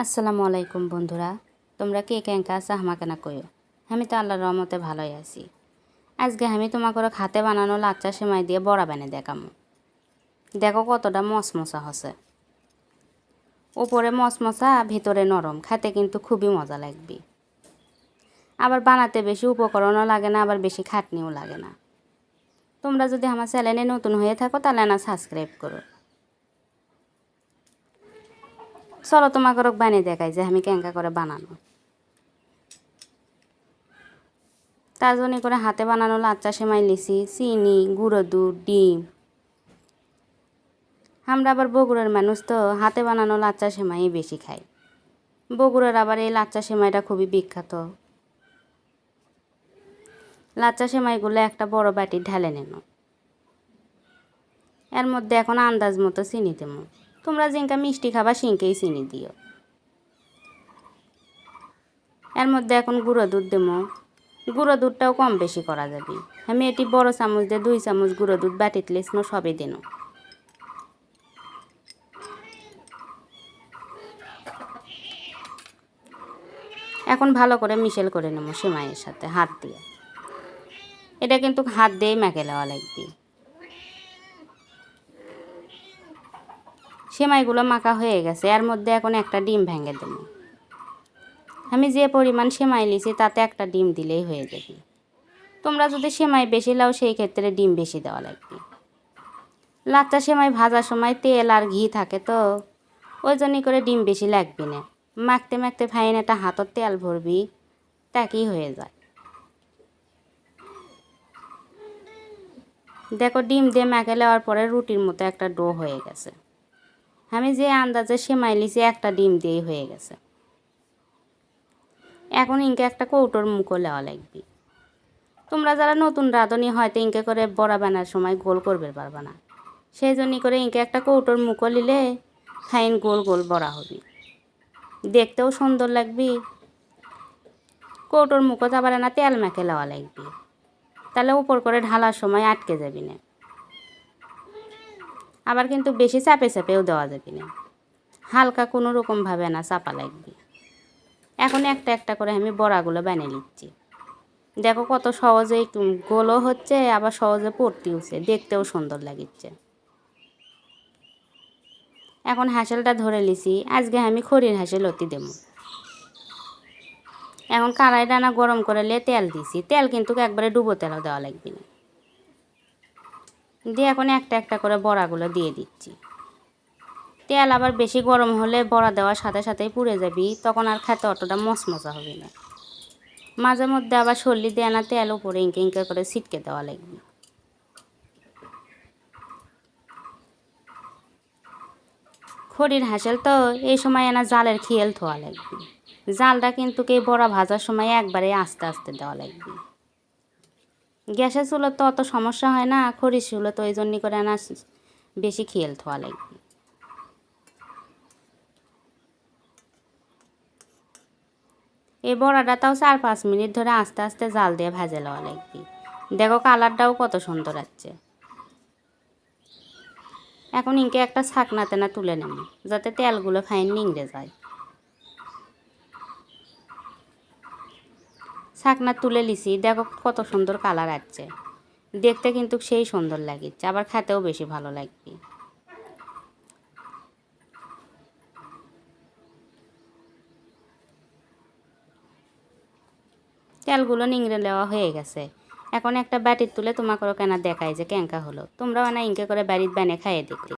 আসসালামু আলাইকুম বন্ধুরা, তোমরা কে কেঙ্কা আছো আমাকে না কইও। আমি তো আল্লাহর রহমতে ভালোই আছি। আজকে আমি তোমাকে হাতে বানানো লাচ্চা সেমাই দিয়ে বড়া বানিয়ে দেখামো। দেখো কতটা মশমশা হচ্ছে, উপরে মশমশা ভিতরে নরম, খেতে কিন্তু খুবই মজা লাগবে। আবার বানাতে বেশি উপকরণও লাগে না, আবার বেশি খাটনিও লাগে না। তোমরা যদি আমার চ্যানেলে নতুন হয়ে থাকো তাহলে না সাবস্ক্রাইব করো। চলো তোমাকে বানিয়ে দেখাই যে আমি কেঙ্কা করে বানানো। তার জন্য করে হাতে বানানো লাচ্চা সেমাই লিছি, চিনি, গুঁড়ো দুধ, ডিম। আমরা আবার বগুড়ার মানুষ তো হাতে বানানো লাচ্চা সেমাই বেশি খাই। বগুড়ার আবার এই লাচ্চা সেমাইটা খুবই বিখ্যাত। লাচ্চা সেমাইগুলো একটা বড় বাটি ঢেলে নেন। এর মধ্যে এখন আন্দাজ মতো চিনি দেবো। তোমরা জিঙ্কা মিষ্টি খাবা সিঙ্কেই চিনি দিও। এর মধ্যে এখন গুঁড়ো দুধ দেবো। গুঁড়ো দুধটাও কম বেশি করা যাবে। আমি এটি বড় চামচ দিয়ে 2 চামচ গুঁড়ো দুধ বাটিতে লিসনো সবই দেন। এখন ভালো করে মিশেল করে নেব সেমাইয়ের সাথে হাত দিয়ে। এটা কিন্তু হাত দিয়েই মেখে নেওয়া লাগবে। সেমাইগুলো মাখা হয়ে গেছে, এর মধ্যে এখন একটা ডিম ভেঙে দেব। আমি যে পরিমাণ সেমাই লিছি তাতে একটা ডিম দিলেই হয়ে যাবে। তোমরা যদি সেমাই বেশি লাও সেই ক্ষেত্রে ডিম বেশি দেওয়া লাগবে। লাচ্চা সেমাই ভাজার সময় তেল আর ঘি থাকে তো ওই জন্যই করে ডিম বেশি লাগবে না। মাখতে মাখতে ফাইন একটা হাতত তেল ভরবি, তাকেই হয়ে যায়। দেখো ডিম দিয়ে মেখে নেওয়ার পরে রুটির মতো একটা ডো হয়ে গেছে। আমি যে আন্দাজে সেমাই লিছি একটা ডিম দিয়েই হয়ে গেছে। এখন ইনকে একটা কৌটোর মুখো নেওয়া লাগবে। তোমরা যারা নতুন রাঁধুনি হয়তো ইনকে করে বড়া বানার সময় গোল করবে পারবে না, সেই জন্যই করে ইনকে একটা কৌটোর মুখো নিলে ফাইন গোল গোল বড়া হবে, দেখতেও সুন্দর লাগবে। কৌটোর মুখো আবার না তেল মেখে নেওয়া লাগবে, তাহলে উপর করে ঢালার সময় আটকে যাবি না। আবার কিন্তু বেশি চাপে চাপেও দেওয়া যাবে না, হালকা কোনো রকমভাবে না চাপা লাগবে। এখন একটা একটা করে আমি বড়াগুলো বানিয়ে নিচ্ছি। দেখো কত সহজেই গোলও হচ্ছে, আবার সহজে পড়তেওছে, দেখতেও সুন্দর লাগিচ্ছে। এখন হাঁসেলটা ধরে লিছি, আজকে আমি খড়ির হাঁসেল অতি দেব। এখন কড়াই ডানা গরম করে নিয়ে তেল দিছি, তেল কিন্তু একবারে ডুবো তেলও দেওয়া লাগবে না। দিয়ে এখন একটা একটা করে বড়াগুলো দিয়ে দিচ্ছি। তেল আবার বেশি গরম হলে বড়া দেওয়ার সাথে সাথেই পুড়ে যাবি, তখন আর খেতে অতটা মচমচা হবে না। মাঝে মধ্যে আবার সল্লি দিয়ে না তেল উপরে ইঙ্কে ইঙ্কে করে ছিটকে দেওয়া লাগবে। খড়ির হাঁসেল তো এই সময় এনা জালের খেয়াল ধোয়া লাগবে। জালটা কিন্তু এই বড়া ভাজার সময় একবারে আস্তে আস্তে দেওয়া লাগবে। গ্যাসের চুলো তো অত সমস্যা হয় না, খড়ির চুলো তো এই জন্যই করে না বেশি খেয়াল ধোয়া লাগবে। এই বড়াটা তাও 4-5 মিনিট ধরে আস্তে আস্তে জাল দিয়ে ভাজে নেওয়া লাগবে। দেখো কালারটাও কত সুন্দর আসছে। এখন ইনকে একটা ছাকনাতে না তুলে নেব, যাতে তেলগুলো ফাইন নিংড়ে যায়। ছাকনা তুলে লিছি, দেখো কত সুন্দর কালার আসছে। দেখতে কিন্তু সেই সুন্দর লাগিচ্ছে, আবার খেতেও বেশি ভালো লাগবে। তেলগুলো নিংড়ে নেওয়া হয়ে গেছে। এখন একটা বাটির তুলে তোমাকে কেনা দেখায় যে কেঙ্কা হলো। তোমরাও না ইনকে করে বাড়িতে বানিয়ে খাইয়ে দেখতে।